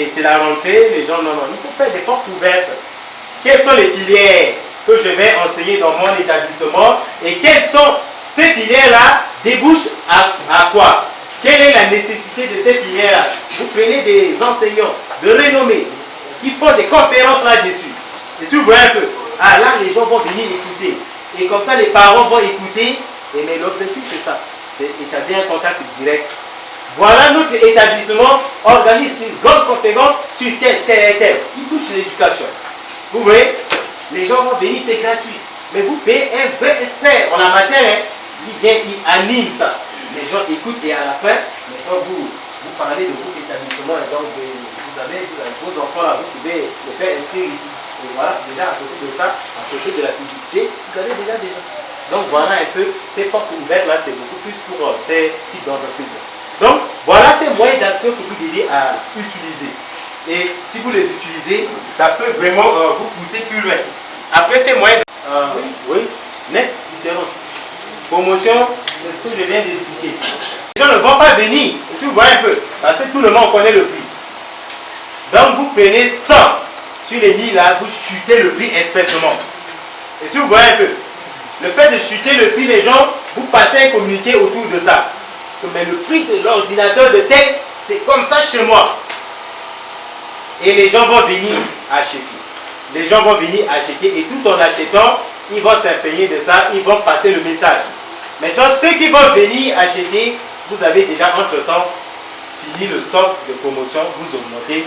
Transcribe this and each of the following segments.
c'est la rentrée, les gens, non, il faut faire des portes ouvertes. Quelles sont les filières que je vais enseigner dans mon établissement et quelles sont ces filières-là débouchent à quoi? Quelle est la nécessité de ces filières-là? Vous prenez des enseignants de renommée qui font des conférences là-dessus. Et si vous voyez un peu, ah là, les gens vont venir écouter. Et comme ça, les parents vont écouter. Et mais l'objectif, c'est ça. C'est établir un contact direct. Voilà, notre établissement organise une grande conférence sur tel et tel qui touche l'éducation. Vous voyez, les gens vont venir, c'est gratuit. Mais vous payez un vrai expert en la matière, hein, qui vient, il anime ça. Les gens écoutent et à la fin, quand vous parlez de votre établissement, et donc vous avez vos enfants là, vous pouvez les faire inscrire ici. Et voilà, déjà à côté de ça, à côté de la publicité, vous avez déjà des gens. Donc voilà un peu, ces portes ouvertes là, c'est beaucoup plus pour ces types d'entreprises. Donc voilà ces moyens d'action que vous devez utiliser. Et si vous les utilisez, ça peut vraiment vous pousser plus loin. Après ces moyens, oui, nette différence. Promotion, c'est ce que je viens d'expliquer. Les gens ne vont pas venir, si vous voyez un peu, parce que tout le monde connaît le prix. Donc vous prenez 100 sur les 1000 là, vous chutez le prix expressément. Et si vous voyez un peu, le fait de chuter le prix, les gens, vous passez un communiqué autour de ça. Mais le prix de l'ordinateur de tech, c'est comme ça chez moi. Et les gens vont venir acheter. Les gens vont venir acheter et tout en achetant, ils vont s'imprégner de ça, ils vont passer le message. Maintenant, ceux qui vont venir acheter, vous avez déjà entre-temps fini le stock de promotion, vous augmentez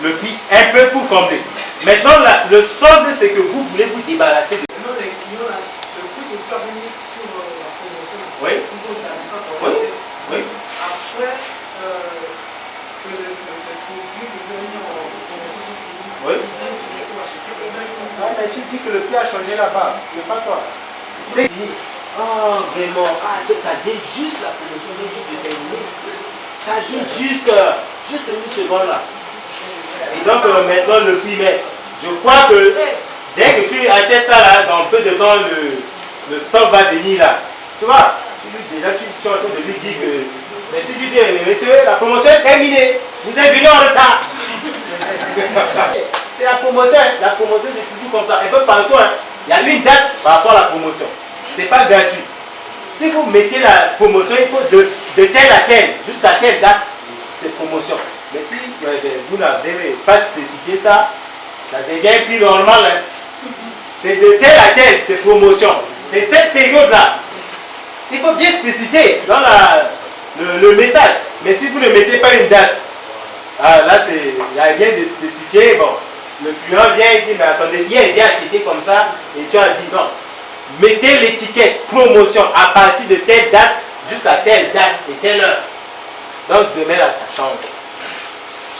le prix un peu pour combler. Maintenant, le solde, c'est que vous voulez vous débarrasser de... Non, le prix que tu as mis sur la promotion, oui. ils ont gardé ça pour oui. Oui. Après, que les produits que vous avez mis en promotion sont finis, oui. Ah, mais tu dis que le prix a changé là-bas, c'est pas toi. C'est dit, oh vraiment, ça vient juste la promotion, vient juste de terminer. Ça vient juste une seconde là. Et donc maintenant le prix, mais je crois que dès que tu achètes ça là, dans peu de temps, le stock va venir là. Tu vois, déjà tu es en train de lui dire que, mais si tu dis, monsieur, la promotion est terminée, vous êtes venu en retard. C'est la promotion c'est toujours comme ça. Un peu partout, hein, il y a une date par rapport à la promotion. C'est pas gratuit. Si vous mettez la promotion, il faut de telle à telle, jusqu'à telle date, c'est promotion. Mais si vous n'avez pas spécifié ça, ça devient plus normal. Hein. C'est de telle à telle, c'est promotion. C'est cette période-là. Il faut bien spécifier dans le message. Mais si vous ne mettez pas une date, là, il n'y a rien de spécifié. Bon, le client vient et dit, mais attendez, hier j'ai acheté comme ça, et tu as dit non. Mettez l'étiquette promotion à partir de telle date jusqu'à telle date et telle heure. Donc demain là, ça change.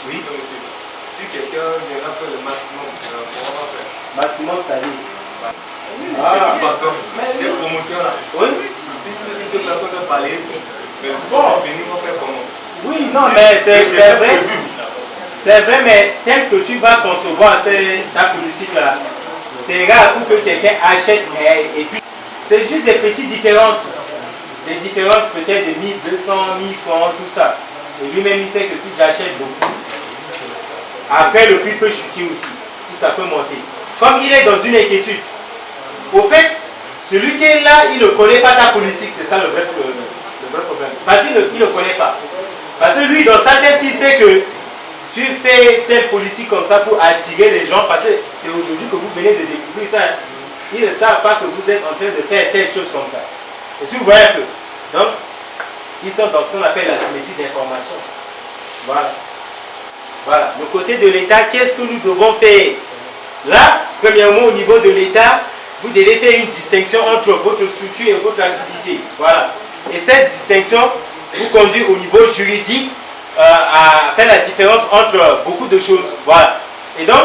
Oui. Donc, monsieur, si quelqu'un viendra faire le maximum, comment on va faire? Maximum, c'est-à-dire De toute façon, les promotions là. Oui. Si cette personne peut parler, mais bon, venir, on fait comment? Oui, non, mais c'est vrai. C'est vrai, mais tel que tu vas concevoir ta politique là, c'est rare pour que quelqu'un achète et puis c'est juste des petites différences. Des différences peut-être de 1200, 1000 francs, tout ça. Et lui-même il sait que si j'achète beaucoup, après le prix peut chuter aussi. Puis ça peut monter. Comme il est dans une inquiétude. Au fait, celui qui est là, il ne connaît pas ta politique. C'est ça le vrai problème. Parce qu'il ne connaît pas. Parce que lui, dans sa tête, il sait que tu fais telle politique comme ça pour attirer les gens. Parce que c'est aujourd'hui que vous venez de découvrir ça. Ils ne savent pas que vous êtes en train de faire telle chose comme ça. Et si vous voyez un peu. Donc, ils sont dans ce qu'on appelle la symétrie d'information. Voilà. Voilà. Le côté de l'État, qu'est-ce que nous devons faire? Là, premièrement, au niveau de l'État, vous devez faire une distinction entre votre structure et votre activité. Voilà. Et cette distinction vous conduit au niveau juridique à faire la différence entre beaucoup de choses. Voilà. Et donc,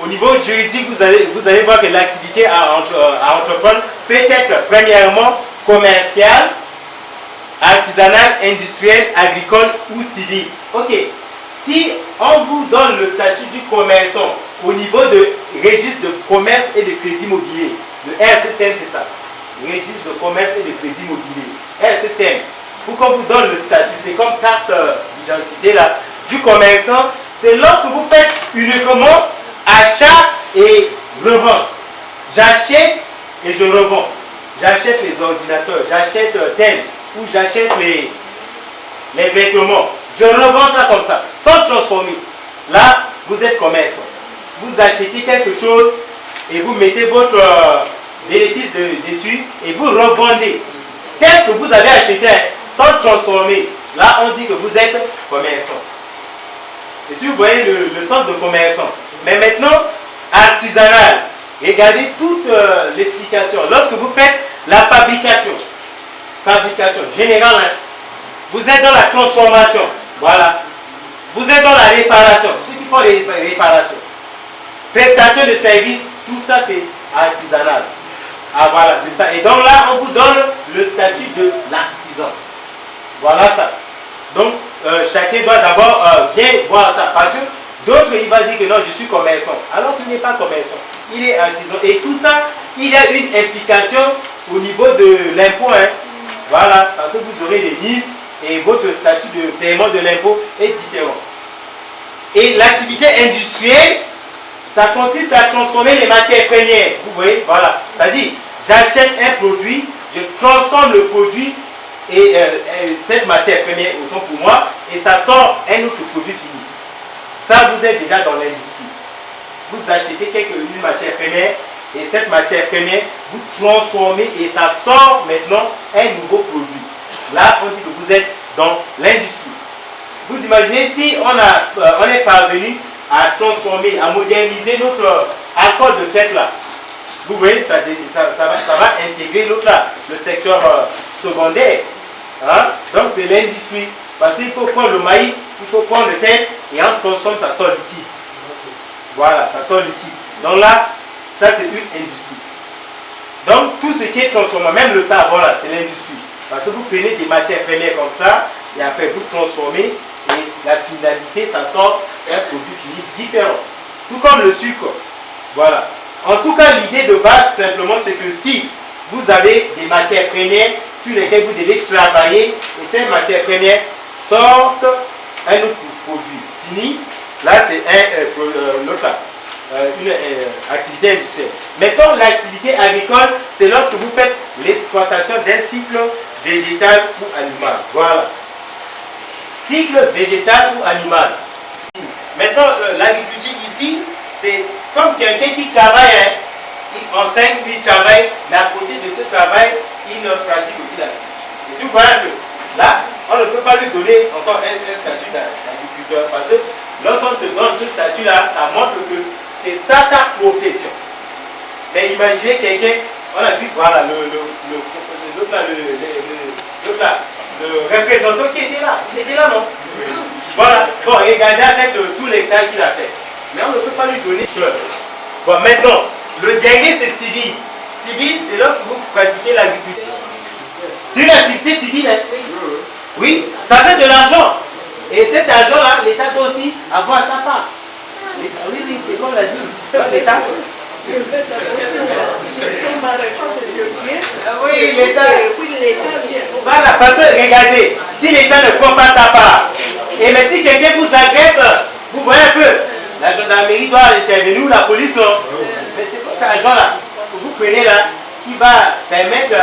au niveau juridique, vous allez voir que l'activité à entreprendre peut être premièrement commerciale, artisanale, industrielle, agricole ou civile. Ok. Si on vous donne le statut du commerçant au niveau de registre de commerce et de crédit immobilier, le RCCM c'est ça, registre de commerce et de crédit immobilier, RCCM, pour qu'on vous donne le statut, c'est comme carte d'identité là, du commerçant, c'est lorsque vous faites uniquement achat et revente. J'achète et je revends. J'achète les ordinateurs, j'achète tel, ou j'achète les vêtements. Je revends ça comme ça, sans transformer. Là, vous êtes commerçant. Vous achetez quelque chose et vous mettez votre bénéfice dessus et vous revendez. Tel que vous avez acheté sans transformer. Là, on dit que vous êtes commerçant. Et si vous voyez le sens de commerçant. Mais maintenant, artisanal. Regardez toute l'explication. Lorsque vous faites la fabrication générale, hein, vous êtes dans la transformation. Voilà. Vous êtes dans la réparation. Ceux qui font les réparations. Prestation de services, tout ça c'est artisanal. Ah voilà, c'est ça. Et donc là, on vous donne le statut de l'artisan. Voilà ça. Donc, chacun doit d'abord bien voir ça. Parce que d'autres, il va dire que non, je suis commerçant. Alors qu'il n'est pas commerçant. Il est artisan. Et tout ça, il y a une implication au niveau de l'impôt. Hein. Voilà, parce que vous aurez des livres et votre statut de paiement de l'impôt est différent. Et l'activité industrielle, ça consiste à transformer les matières premières. Vous voyez, voilà. Ça dit, j'achète un produit, je transforme le produit et cette matière première, autant pour moi, et ça sort un autre produit fini. Ça, vous êtes déjà dans l'industrie. Vous achetez une matière première et cette matière première, vous transformez et ça sort maintenant un nouveau produit. Là, on dit que vous êtes dans l'industrie. Vous imaginez si on est parvenu à transformer, à moderniser notre alcool de traite là. Vous voyez, ça va intégrer l'autre là, le secteur secondaire. Hein? Donc c'est l'industrie. Parce qu'il faut prendre le maïs, il faut prendre le thym et on transforme, ça sort liquide. Voilà, ça sort liquide. Donc là, ça c'est une industrie. Donc tout ce qui est transformé, même le savon là, c'est l'industrie. Parce que vous prenez des matières premières comme ça et après vous transformez et la finalité, ça sort un produit fini différent. Tout comme le sucre. Voilà. En tout cas, l'idée de base, simplement, c'est que si vous avez des matières premières sur lesquelles vous devez travailler et ces matières premières sortent un autre produit fini, là, c'est une activité industrielle. Maintenant, l'activité agricole, c'est lorsque vous faites l'exploitation d'un cycle végétal ou animal. Voilà. Cycle végétal ou animal. Maintenant, l'agriculture ici, c'est comme quelqu'un qui travaille, hein, il enseigne, il travaille, mais à côté de ce travail, il pratique aussi l'agriculture. Et si vous voyez que là, on ne peut pas lui donner encore un statut d'agriculteur, parce que lorsqu'on te donne ce statut-là, ça montre que c'est ça ta profession. Mais imaginez quelqu'un, on a vu, voilà, le représentant qui était là. Il était là, non? Oui. Voilà. Bon, regardez avec tous les tas qu'il a fait. Mais on ne peut pas lui donner fleur. Bon, maintenant, le dernier, c'est civil. Civil, c'est lorsque vous pratiquez l'agriculture. C'est une activité civile, hein? Oui, ça fait de l'argent. Et cet argent-là, l'État doit aussi avoir sa part. Oui, oui, c'est comme l'a dit. L'État. Oui, l'État. Voilà, parce que regardez, si l'État ne prend pas sa part, et mais si quelqu'un vous agresse, vous voyez un peu, la gendarmerie doit intervenir ou la police. Mais c'est votre argent là, que vous prenez là, qui va permettre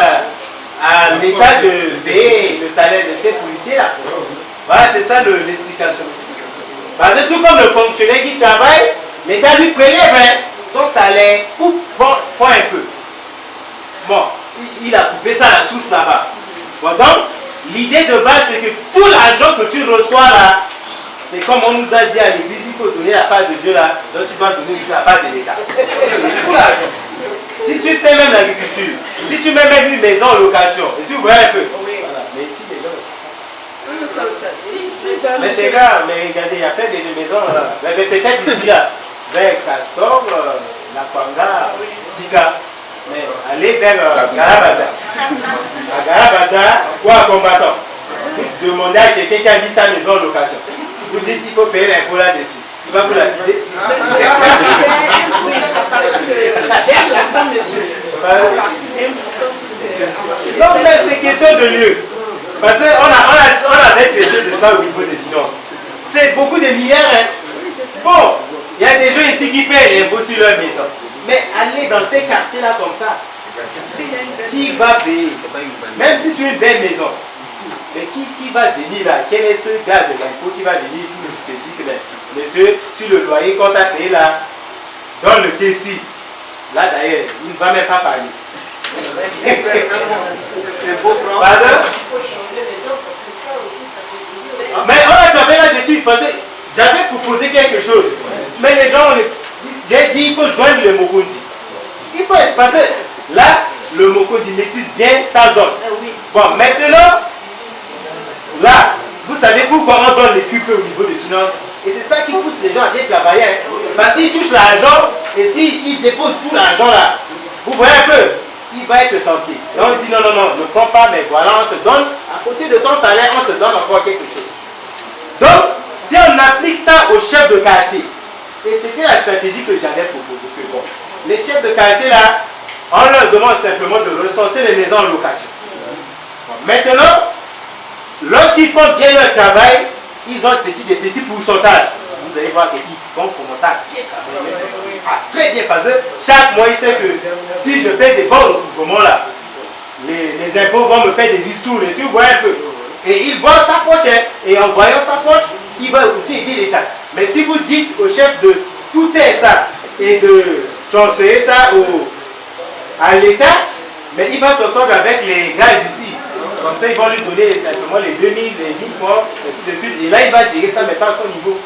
à l'État de payer le salaire de ces policiers là. Voilà, c'est ça l'explication. Parce que tout comme le fonctionnaire qui travaille, l'État lui prélève son salaire pour un peu. Bon, il a coupé ça à la source là-bas. Bon, donc, l'idée de base, c'est que tout l'argent que tu reçois là, c'est comme on nous a dit à l'église, il faut donner la part de Dieu là, donc tu dois donner aussi la part de l'État. Tout l'argent. Si tu fais même l'agriculture, si tu mets même une maison en location, et si vous voyez un peu, voilà. Mais ici, les gens ne font pas ça. Mais c'est grave, mais regardez, il y a plein de maisons là. Mais peut-être ici là, vers Castor, la Kwanga, Sika. Mais allez vers Garabaza. À Garabaza, ou à Combattant. Vous demandez à quelqu'un qui a mis sa maison en location. Vous dites qu'il faut payer l'impôt là-dessus. Il va vous la vider. Donc, mais c'est question de lieu. Parce qu'on avait traité de ça au niveau des finances. C'est beaucoup de milliards. Hein. qui paient l'impôt sur leur maison. Mais aller dans ces quartiers-là comme ça, qui va payer? Même si c'est une belle maison. Mais qui va venir là? Quel est ce gars de l'impôt qui va venir tout te dire que monsieur, sur le loyer qu'on t'a payé là, dans le caissier, là d'ailleurs, il ne va même pas parler. Pardon? Mais on a travaillé là-dessus parce que j'avais proposé quelque chose. Mais les gens, j'ai dit il faut joindre le Mokondi. Il faut espacer. Là, le Mokondi maîtrise bien sa zone. Bon, maintenant, là, vous savez pourquoi on donne les QP au niveau des finances. Et c'est ça qui pousse les gens à bien travailler. Hein. Parce qu'ils touchent l'argent et s'ils déposent tout l'argent là, vous voyez un peu, il va être tenté. Et on dit non, non, non, ne prends pas, mais voilà, on te donne, à côté de ton salaire, on te donne encore quelque chose. Donc, si on applique ça aux chefs de quartier, et c'était la stratégie que j'avais proposée, que bon, les chefs de quartier là, on leur demande simplement de recenser les maisons en location. Bon, maintenant, lorsqu'ils font bien leur travail, ils ont des petits pourcentages. Vous allez voir qu'ils vont commencer à bien travailler. Très bien, parce que chaque mois, il sait que si je fais des bons recouvrements là, les impôts vont me faire des ristournes. Si vous voyez un peu. Et il voit sa poche, hein, et en voyant sa poche, il va aussi aider l'État. Mais si vous dites au chef de tout faire ça et de transférer ça à l'État, mais il va s'entendre avec les gars d'ici. Comme ça, ils vont lui donner simplement les 2000, les 1000 francs, ainsi de suite. Et là, il va gérer ça, mais pas à son niveau.